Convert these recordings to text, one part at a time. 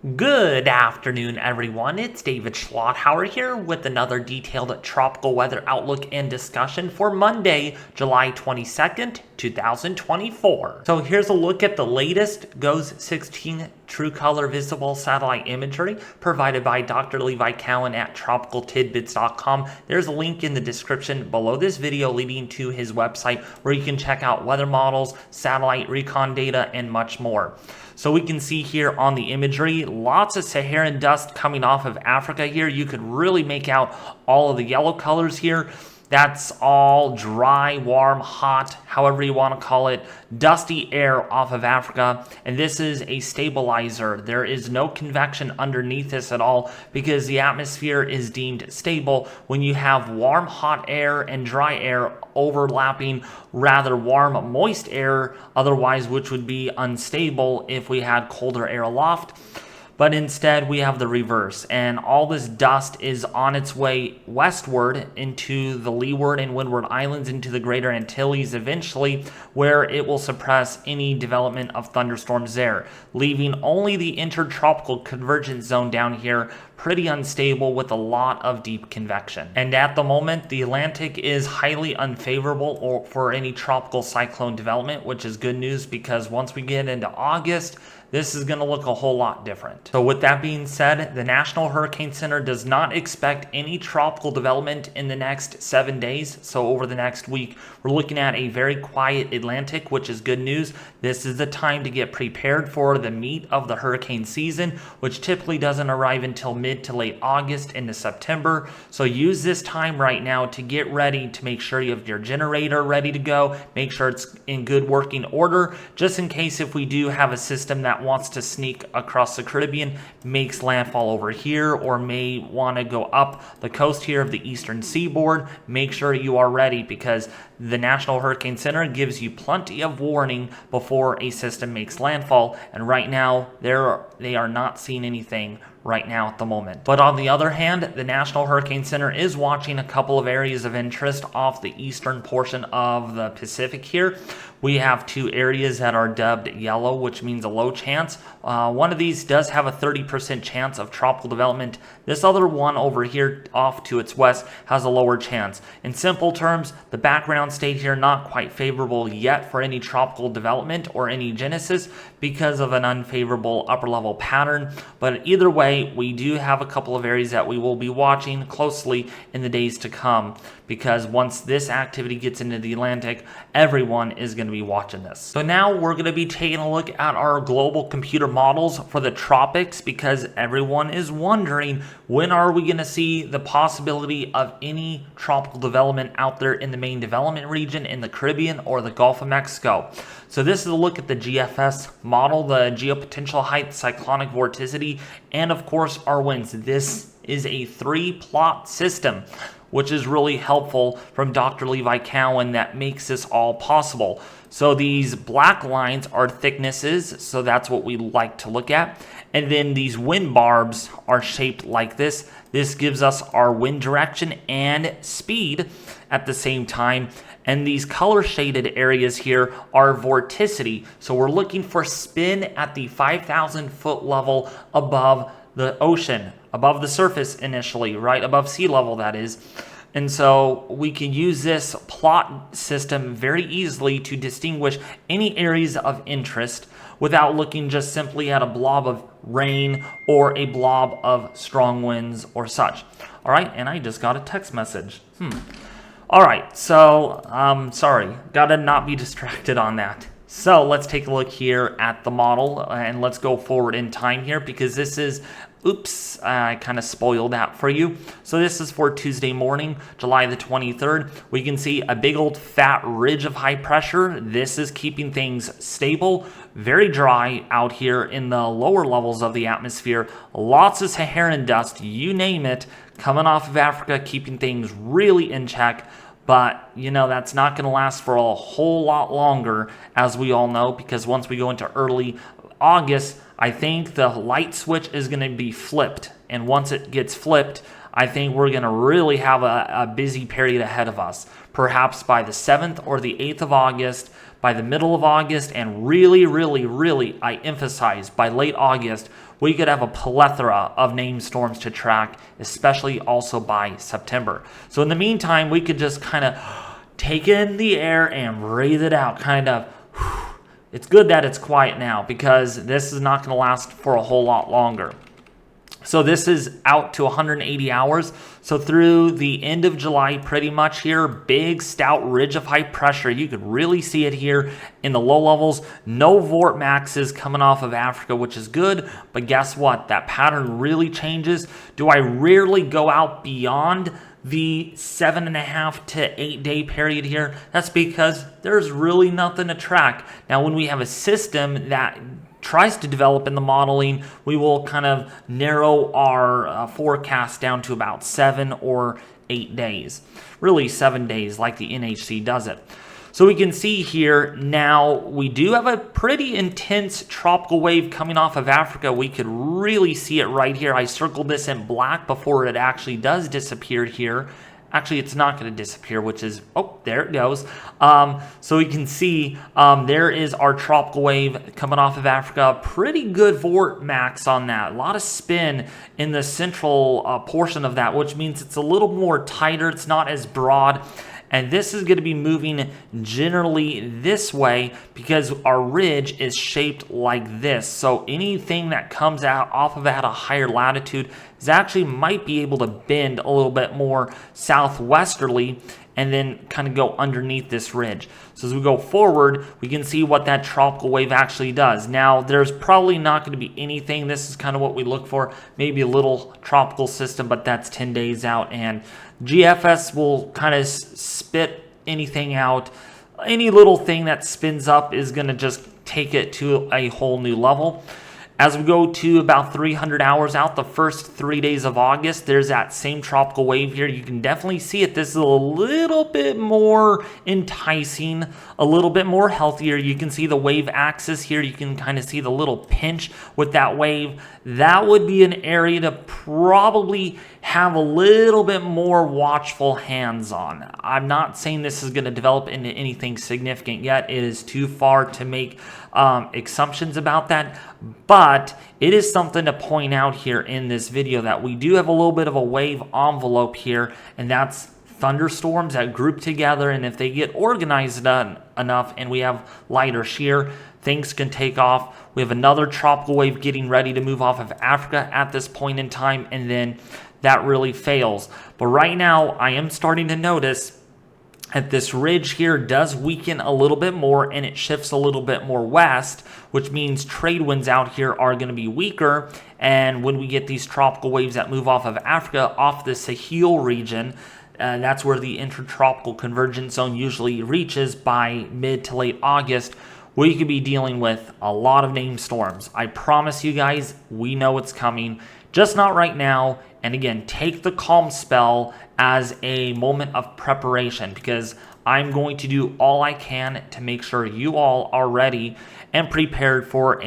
Good afternoon, everyone. It's David Schlotthauer here with another detailed tropical weather outlook and discussion for Monday, July 22nd, 2024. So here's a look at the latest GOES 16 True Color Visible Satellite Imagery provided by Dr. Levi Cowan at tropicaltidbits.com. There's a link in the description below this video leading to his website where you can check out weather models, satellite recon data, and much more. So we can see here on the imagery, lots of Saharan dust coming off of Africa here. You could really make out all of the yellow colors here. That's all dry, warm, hot, however you want to call it, dusty air off of Africa. And this is a stabilizer. There is no convection underneath this at all because the atmosphere is deemed stable when you have warm, hot air and dry air overlapping rather warm, moist air, otherwise which would be unstable if we had colder air aloft. But instead, we have the reverse, and all this dust is on its way westward into the Leeward and Windward Islands, into the Greater Antilles eventually, where it will suppress any development of thunderstorms there, leaving only the intertropical convergence zone down here pretty unstable with a lot of deep convection. And at the moment, the Atlantic is highly unfavorable for any tropical cyclone development, which is good news because once we get into August, this is going to look a whole lot different. So with that being said, the National Hurricane Center does not expect any tropical development in the next 7 days. So over the next week, we're looking at a very quiet Atlantic, which is good news. This is the time to get prepared for the meat of the hurricane season, which typically doesn't arrive until mid to late August into September. So use this time right now to get ready to make sure you have your generator ready to go. Make sure it's in good working order, just in case if we do have a system that wants to sneak across the Caribbean, makes landfall over here, or may want to go up the coast here of the eastern seaboard. Make sure you are ready because the National Hurricane Center gives you plenty of warning before a system makes landfall, and right now they are not seeing anything right now at the moment. But on the other hand, the National Hurricane Center is watching a couple of areas of interest off the eastern portion of the Pacific here. We have two areas that are dubbed yellow, which means a low chance. One of these does have a 30% chance of tropical development. This other one over here off to its west has a lower chance. In simple terms, the background state here not quite favorable yet for any tropical development or any genesis because of an unfavorable upper level pattern. But either way, we do have a couple of areas that we will be watching closely in the days to come, because once this activity gets into the Atlantic, everyone is going to be watching this. So now we're going to be taking a look at our global computer models for the tropics, because everyone is wondering, when are we going to see the possibility of any tropical development out there in the main development region in the Caribbean or the Gulf of Mexico? So this is a look at the GFS model, the geopotential height, cyclonic vorticity, and of course our winds. This is a 3-plot system, which is really helpful from Dr. Levi Cowan that makes this all possible. So these black lines are thicknesses, so that's what we like to look at. And then these wind barbs are shaped like this. This gives us our wind direction and speed at the same time. And these color shaded areas here are vorticity. So we're looking for spin at the 5,000 foot level above the ocean, above the surface initially, right above sea level, that is. And so we can use this plot system very easily to distinguish any areas of interest without looking just simply at a blob of rain or a blob of strong winds or such. All right, and I just got a text message. All right, so sorry, gotta not be distracted on that. So let's take a look here at the model, and let's go forward in time here, because this is, oops, I kind of spoiled that for you. So this is for Tuesday morning, July the 23rd. We can see a big old fat ridge of high pressure. This is keeping things stable, very dry out here in the lower levels of the atmosphere. Lots of Saharan dust, you name it, coming off of Africa, keeping things really in check. But, you know, that's not going to last for a whole lot longer, as we all know, because once we go into early August, I think the light switch is going to be flipped. And once it gets flipped, I think we're going to really have a busy period ahead of us. Perhaps by the 7th or the 8th of August, by the middle of August, and really, I emphasize, by late August, we could have a plethora of named storms to track, especially also by September. So in the meantime, we could just kind of take in the air and breathe it out, kind of. It's good that it's quiet now because this is not going to last for a whole lot longer. So this is out to 180 hours. So through the end of July, pretty much here, big stout ridge of high pressure. You could really see it here in the low levels. No vort maxes coming off of Africa, which is good. But guess what? That pattern really changes. Do I rarely go out beyond the 7.5 to 8 day period here? That's because there's really nothing to track. Now, when we have a system that tries to develop in the modeling, we will kind of narrow our forecast down to about 7 or 8 days. Really 7 days like the NHC does it. So we can see here now we do have a pretty intense tropical wave coming off of Africa. We could really see it right here. I circled this in black before it actually does disappear here. Actually, it's not going to disappear, which is, oh, there it goes. So we can see there is our tropical wave coming off of Africa. Pretty good vort max on that. A lot of spin in the central portion of that, which means it's a little more tighter. It's not as broad. And this is going to be moving generally this way because our ridge is shaped like this. So anything that comes out off of it at a higher latitude is actually might be able to bend a little bit more southwesterly and then kind of go underneath this ridge. So as we go forward, we can see what that tropical wave actually does. Now, there's probably not going to be anything. This is kind of what we look for. Maybe a little tropical system, but that's 10 days out. And GFS will kind of spit anything out. Any little thing that spins up is going to just take it to a whole new level. As we go to about 300 hours out, the first 3 days of August, there's that same tropical wave here. You can definitely see it. This is a little bit more enticing, a little bit more healthier. You can see the wave axis here. You can kind of see the little pinch with that wave. That would be an area to probably have a little bit more watchful hands on. I'm not saying this is going to develop into anything significant yet. It is too far to make assumptions about that, but it is something to point out here in this video that we do have a little bit of a wave envelope here, and that's thunderstorms that group together, and if they get organized enough and we have lighter shear, things can take off. We have another tropical wave getting ready to move off of Africa at this point in time, and then that really fails. But right now, I am starting to notice that this ridge here does weaken a little bit more and it shifts a little bit more west, which means trade winds out here are going to be weaker. And when we get these tropical waves that move off of Africa, off the Sahel region, that's where the intertropical convergence zone usually reaches by mid to late August, we could be dealing with a lot of named storms. I promise you guys, we know it's coming, just not right now. And again, take the calm spell as a moment of preparation because I'm going to do all I can to make sure you all are ready and prepared for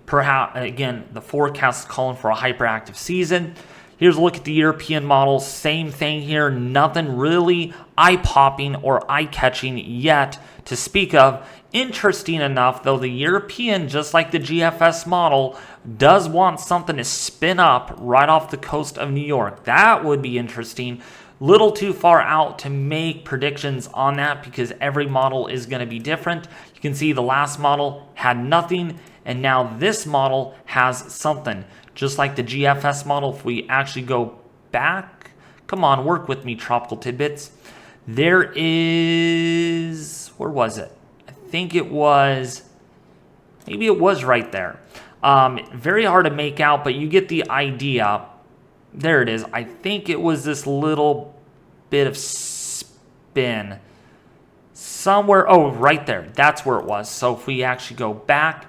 perhaps, again, the forecast is calling for a hyperactive season. Here's a look at the European model. Same thing here. Nothing really eye-popping or eye-catching yet to speak of. Interesting enough, though, the European, just like the GFS model, does want something to spin up right off the coast of New York. That would be interesting. Little too far out to make predictions on that because every model is going to be different. You can see the last model had nothing, and now this model has something. Just like the GFS model, if we actually go back, come on, work with me, Tropical Tidbits. There is, where was it? I think it was, maybe it was right there. Very hard to make out, but you get the idea. There it is. I think it was this little bit of spin somewhere. Oh, right there. That's where it was. So if we actually go back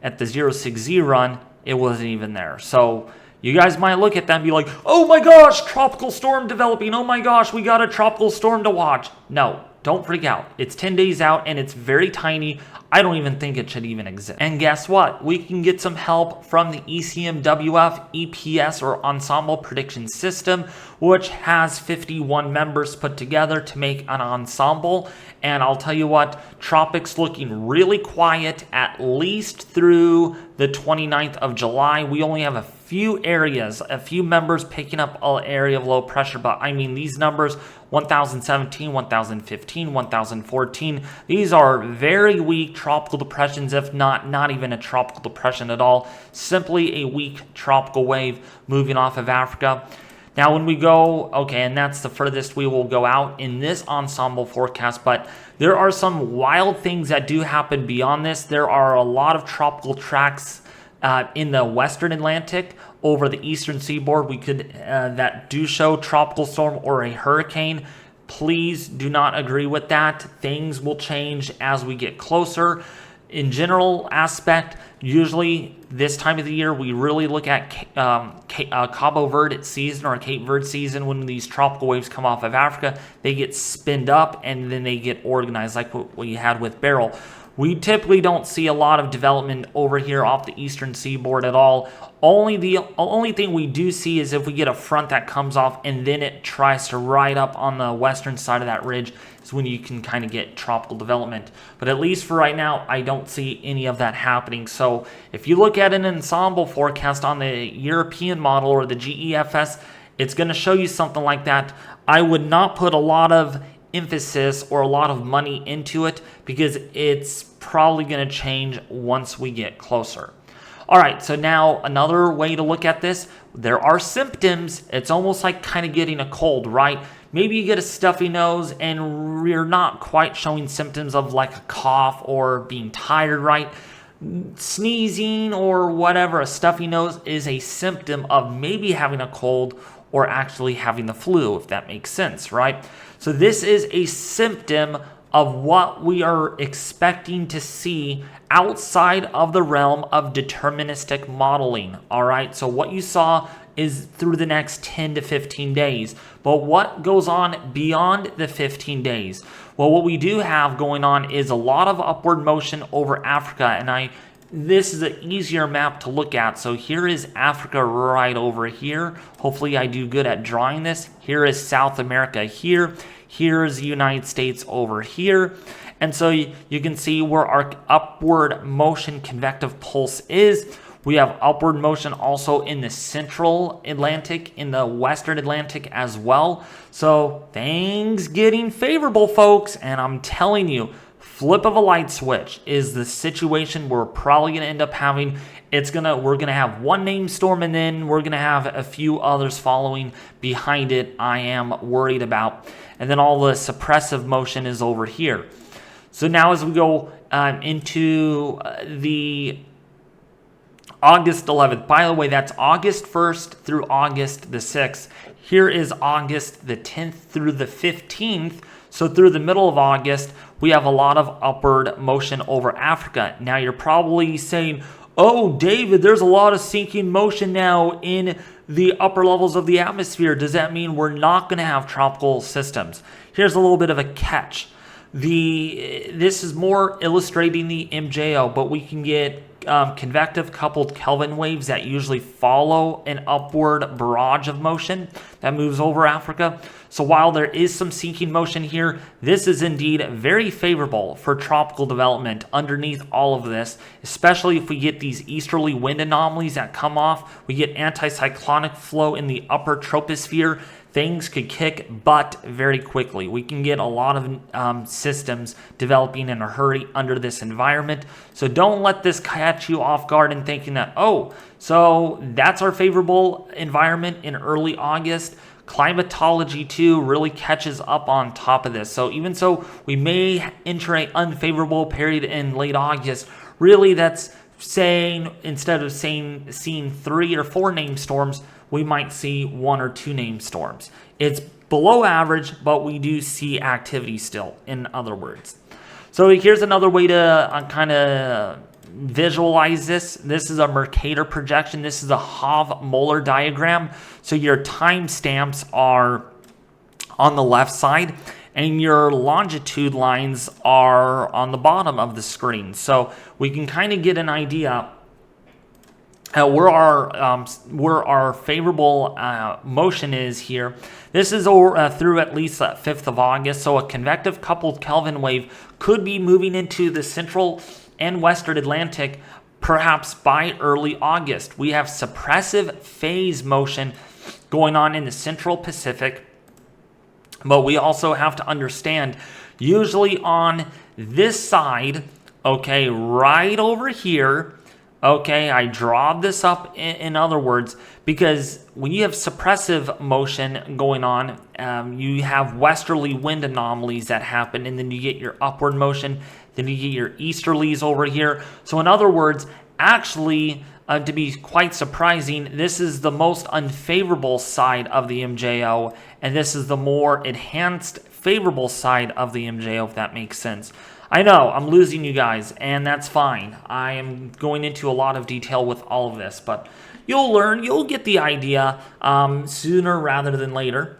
at the 06Z run, it wasn't even there. So you guys might look at that and be like, oh my gosh, tropical storm developing. Oh my gosh, we got a tropical storm to watch. No, Don't freak out. It's 10 days out and it's very tiny. I don't even think it should even exist. And guess what? We can get some help from the ECMWF EPS or Ensemble Prediction System, which has 51 members put together to make an ensemble. And I'll tell you what, tropics looking really quiet at least through the 29th of July. We only have a few areas, a few members picking up an area of low pressure, but I mean these numbers, 1017, 1015, 1014, these are very weak tropical depressions, if not even a tropical depression at all, simply a weak tropical wave moving off of Africa. Now when we go, okay, and that's the furthest we will go out in this ensemble forecast, but there are some wild things that do happen beyond this. There are a lot of tropical tracks in the western Atlantic over the eastern seaboard. We could that do show tropical storm or a hurricane. Please do not agree with that. Things will change as we get closer. In general aspect, usually this time of the year, we really look at Cabo Verde season or Cape Verde season. When these tropical waves come off of Africa, they get spinned up and then they get organized like what we had with Beryl. We typically don't see a lot of development over here off the eastern seaboard at all. The only thing we do see is if we get a front that comes off and then it tries to ride up on the western side of that ridge is when you can kind of get tropical development. But at least for right now, I don't see any of that happening. So if you look at an ensemble forecast on the European model or the GEFS, it's going to show you something like that. I would not put a lot of emphasis or a lot of money into it because it's probably going to change once we get closer. All right, so now another way to look at this, there are symptoms. It's almost like kind of getting a cold, right? Maybe you get a stuffy nose and you're not quite showing symptoms of like a cough or being tired, right? Sneezing or whatever, a stuffy nose is a symptom of maybe having a cold or actually having the flu, if that makes sense, right? So this is a symptom of what we are expecting to see outside of the realm of deterministic modeling, all right? So what you saw is through the next 10 to 15 days. But what goes on beyond the 15 days? Well, what we do have going on is a lot of upward motion over Africa, and this is an easier map to look at. So here is Africa right over here. Hopefully I do good at drawing this. Here is South America here. Here's the United States over here. And so you can see where our upward motion convective pulse is. We have upward motion also in the central Atlantic, in the western Atlantic as well. So things getting favorable, folks. And I'm telling you, flip of a light switch is the situation we're probably going to end up having. We're going to have one named storm and then we're going to have a few others following behind it. I am worried about. And then all the suppressive motion is over here. So now as we go into the August 11th, by the way, that's August 1st through August the 6th. Here is August the 10th through the 15th. So through the middle of August, we have a lot of upward motion over Africa. Now you're probably saying, oh, David, there's a lot of sinking motion now in the upper levels of the atmosphere. Does that mean we're not going to have tropical systems? Here's a little bit of a catch. This is more illustrating the MJO, but we can get convective coupled Kelvin waves that usually follow an upward barrage of motion that moves over Africa. So while there is some sinking motion here, this is indeed very favorable for tropical development underneath all of this, especially if we get these easterly wind anomalies that come off. We get anticyclonic flow in the upper troposphere. Things could kick butt very quickly. We can get a lot of systems developing in a hurry under this environment. So don't let this catch you off guard and thinking that, oh, so that's our favorable environment in early August. Climatology too really catches up on top of this. So even so we may enter an unfavorable period in late August, really that's saying instead of seeing 3 or 4 named storms, we might see 1 or 2 named storms. It's below average, but we do see activity still, in other words. So here's another way to kind of visualize this. This is a Mercator projection. This is a Hov-Moeller diagram. So your timestamps are on the left side, and your longitude lines are on the bottom of the screen. So we can kind of get an idea where our favorable motion is here. This is through at least 5th of August, so a convective coupled Kelvin wave could be moving into the central and western Atlantic perhaps by early August. We have suppressive phase motion going on in the central Pacific, but we also have to understand, usually on this side, okay, right over here, okay, I draw this up in other words, because when you have suppressive motion going on, you have westerly wind anomalies that happen, and then you get your upward motion, then you get your easterlies over here. So in other words, actually, to be quite surprising, this is the most unfavorable side of the MJO, and this is the more enhanced favorable side of the MJO, if that makes sense. I know, I'm losing you guys, and that's fine. I am going into a lot of detail with all of this, but you'll learn, you'll get the idea sooner rather than later.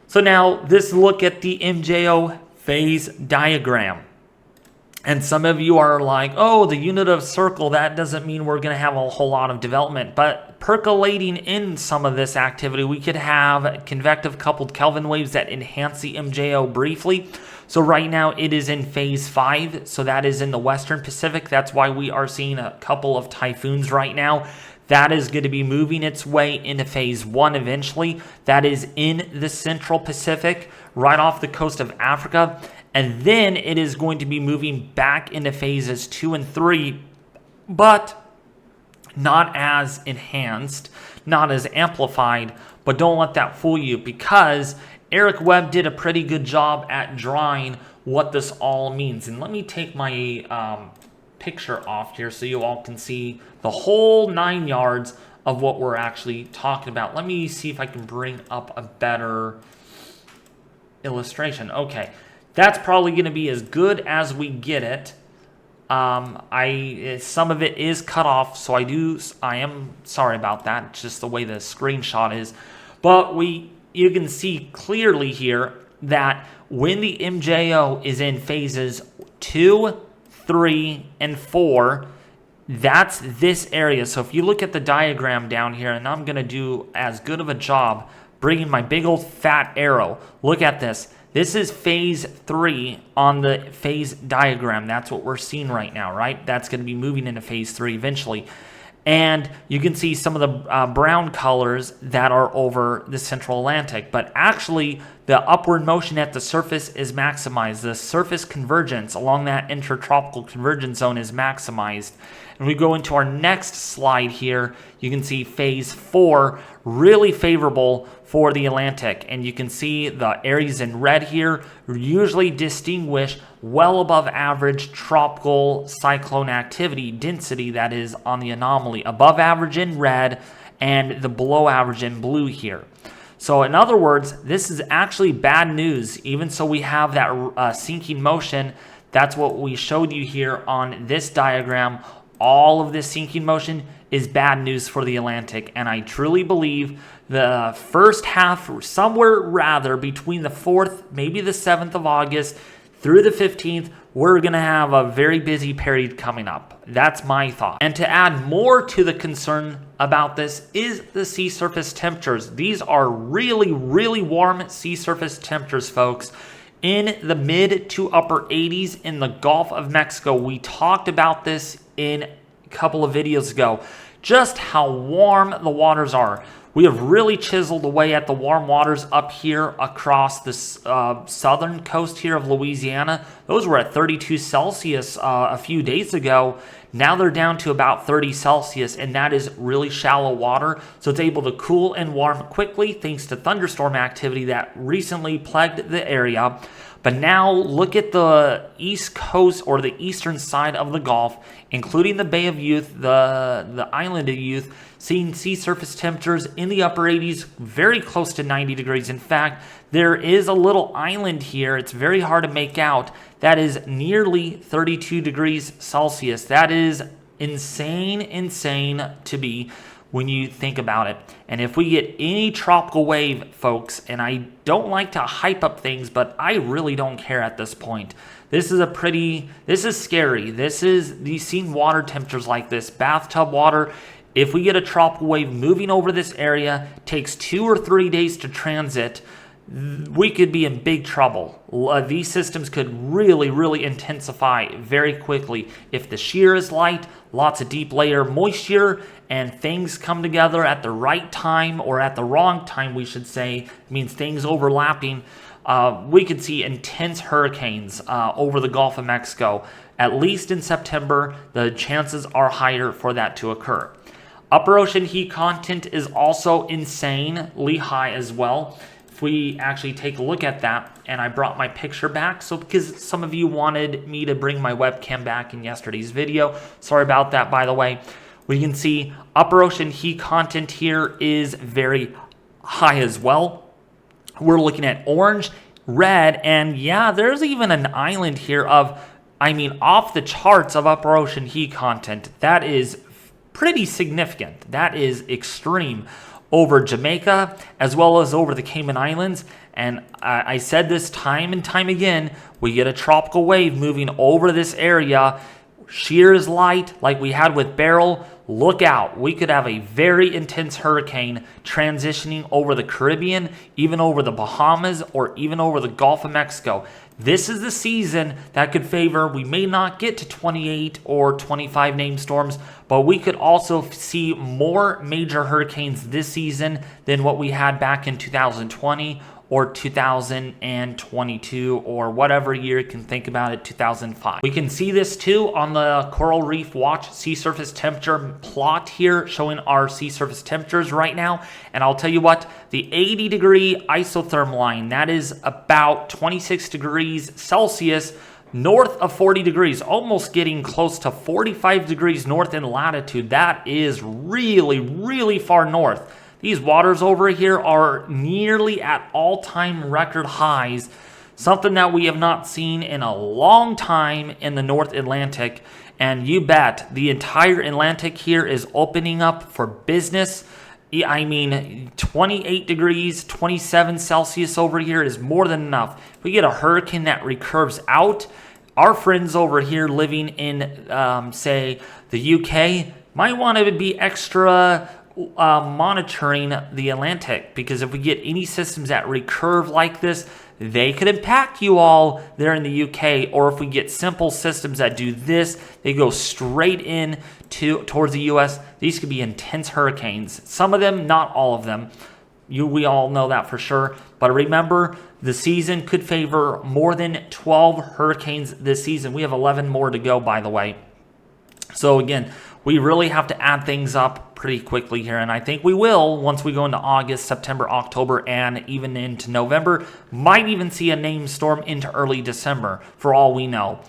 So now, this look at the MJO phase diagram. And some of you are like, oh, the unit of circle, that doesn't mean we're going to have a whole lot of development. But percolating in some of this activity, we could have convective coupled Kelvin waves that enhance the MJO briefly. So right now it is in phase 5, so that is in the Western Pacific. That's why we are seeing a couple of typhoons right now. That is going to be moving its way into phase 1 eventually. That is in the Central Pacific, right off the coast of Africa. And then it is going to be moving back into phases 2 and 3, but not as enhanced, not as amplified. But don't let that fool you, because Eric Webb did a pretty good job at drawing what this all means. And let me take my picture off here so you all can see the whole 9 yards of what we're actually talking about. Let me see if I can bring up a better illustration. Okay, that's probably going to be as good as we get it. Some of it is cut off, so I am sorry about that. It's just the way the screenshot is. But you can see clearly here that when the MJO is in phases 2, 3, and 4, that's this area. So if you look at the diagram down here, and I'm going to do as good of a job bringing my big old fat arrow. Look at this. This is phase 3 on the phase diagram. That's what we're seeing right now, right? That's going to be moving into phase 3 eventually. And you can see some of the brown colors that are over the central Atlantic. But actually, the upward motion at the surface is maximized. The surface convergence along that intertropical convergence zone is maximized. And we go into our next slide here. You can see phase 4, really favorable for the Atlantic. And you can see the areas in red here usually distinguish well above average tropical cyclone activity density, that is on the anomaly. Above average in red and the below average in blue here. So in other words, this is actually bad news. Even so we have that sinking motion, that's what we showed you here on this diagram. All of this sinking motion is bad news for the Atlantic, and I truly believe the first half, somewhere rather between the 4th, maybe the 7th of August through the 15th, we're going to have a very busy period coming up. That's my thought. And to add more to the concern about this is the sea surface temperatures. These are really, really warm sea surface temperatures, folks. In the mid to upper 80s in the Gulf of Mexico. We talked about this in a couple of videos ago, just how warm the waters are. We have really chiseled away at the warm waters up here across the southern coast here of Louisiana. Those were at 32 Celsius a few days ago. Now they're down to about 30 Celsius, and that is really shallow water. So it's able to cool and warm quickly thanks to thunderstorm activity that recently plagued the area. But now look at the east coast or the eastern side of the Gulf, including the Bay of Youth, the island of Youth, seeing sea surface temperatures in the upper 80s, very close to 90 degrees. In fact, there is a little island here, it's very hard to make out, that is nearly 32 degrees Celsius. That is insane to be. when you think about it. And if we get any tropical wave, folks, and I don't like to hype up things, but I really don't care at this point. This is scary. You've seen water temperatures like this, bathtub water. If we get a tropical wave moving over this area, takes 2 or 3 days to transit, we could be in big trouble. These systems could really intensify very quickly. If the shear is light, lots of deep layer moisture, and things come together at the right time, or at the wrong time, we should say, means things overlapping, we could see intense hurricanes over the Gulf of Mexico. At least in September, the chances are higher for that to occur. Upper ocean heat content is also insanely high as well. If we actually take a look at that, and I brought my picture back, so because some of you wanted me to bring my webcam back in yesterday's video, sorry about that, by the way. We can see upper ocean heat content here is very high as well. We're looking at orange, red, and yeah, there's even an island here of, off the charts of upper ocean heat content. That is pretty significant. That is extreme over Jamaica as well as over the Cayman Islands. And I said this time and time again, we get a tropical wave moving over this area. Shear is light like we had with Beryl. Look out. We could have a very intense hurricane transitioning over the Caribbean, even over the Bahamas, or even over the Gulf of Mexico. This is the season that could favor. We may not get to 28 or 25 named storms, but we could also see more major hurricanes this season than what we had back in 2020 or 2022, or whatever year you can think about it, 2005. We can see this too on the Coral Reef Watch sea surface temperature plot here, showing our sea surface temperatures right now. And I'll tell you what, the 80-degree isotherm line, that is about 26 degrees Celsius north of 40 degrees, almost getting close to 45 degrees north in latitude. That is really far north. These waters over here are nearly at all-time record highs, something that we have not seen in a long time in the North Atlantic. And you bet, the entire Atlantic here is opening up for business. 28 degrees, 27 Celsius over here is more than enough. If we get a hurricane that recurves out, our friends over here living in, say, the UK might want to be extra monitoring the Atlantic, because if we get any systems that recurve like this, they could impact you all there in the UK. Or if we get simple systems that do this, they go straight in towards the US. These could be intense hurricanes. Some of them, not all of them. We all know that for sure. But remember, the season could favor more than 12 hurricanes this season. We have 11 more to go, by the way. So again, we really have to add things up pretty quickly here, and I think we will once we go into August, September, October, and even into November. Might even see a named storm into early December, for all we know.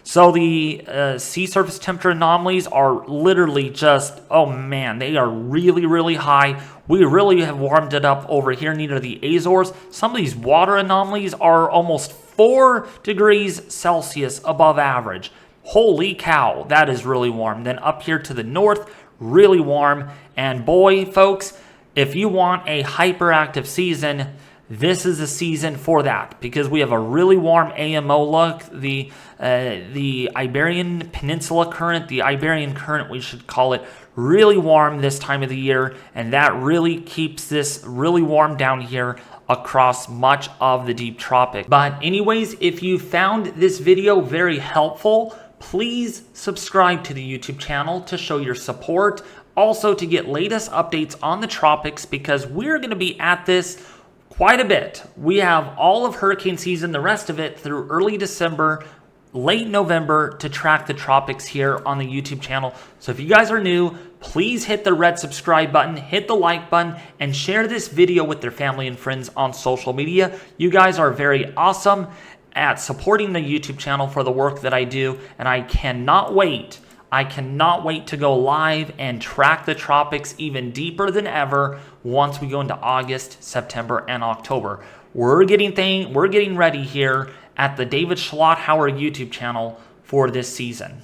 So the sea surface temperature anomalies are literally just, oh man, they are really high. We really have warmed it up over here near the Azores. Some of these water anomalies are almost 4 degrees Celsius above average. Holy cow, that is really warm. Then up here to the north, really warm. And boy, folks, if you want a hyperactive season, this is a season for that, because we have a really warm AMO look. The Iberian Peninsula current, the Iberian current, we should call it, really warm this time of the year, and that really keeps this really warm down here across much of the deep tropic. But anyways, if you found this video very helpful, please subscribe to the YouTube channel to show your support. Also to get latest updates on the tropics, because we're going to be at this quite a bit. We have all of hurricane season, the rest of it through early December, late November, to track the tropics here on the YouTube channel. So if you guys are new, please hit the red subscribe button, hit the like button, and share this video with their family and friends on social media. You guys are very awesome at supporting the YouTube channel for the work that I do, and I cannot wait to go live and track the tropics even deeper than ever once we go into August, September, and October. We're getting ready here at the David Schlotthauer YouTube channel for this season.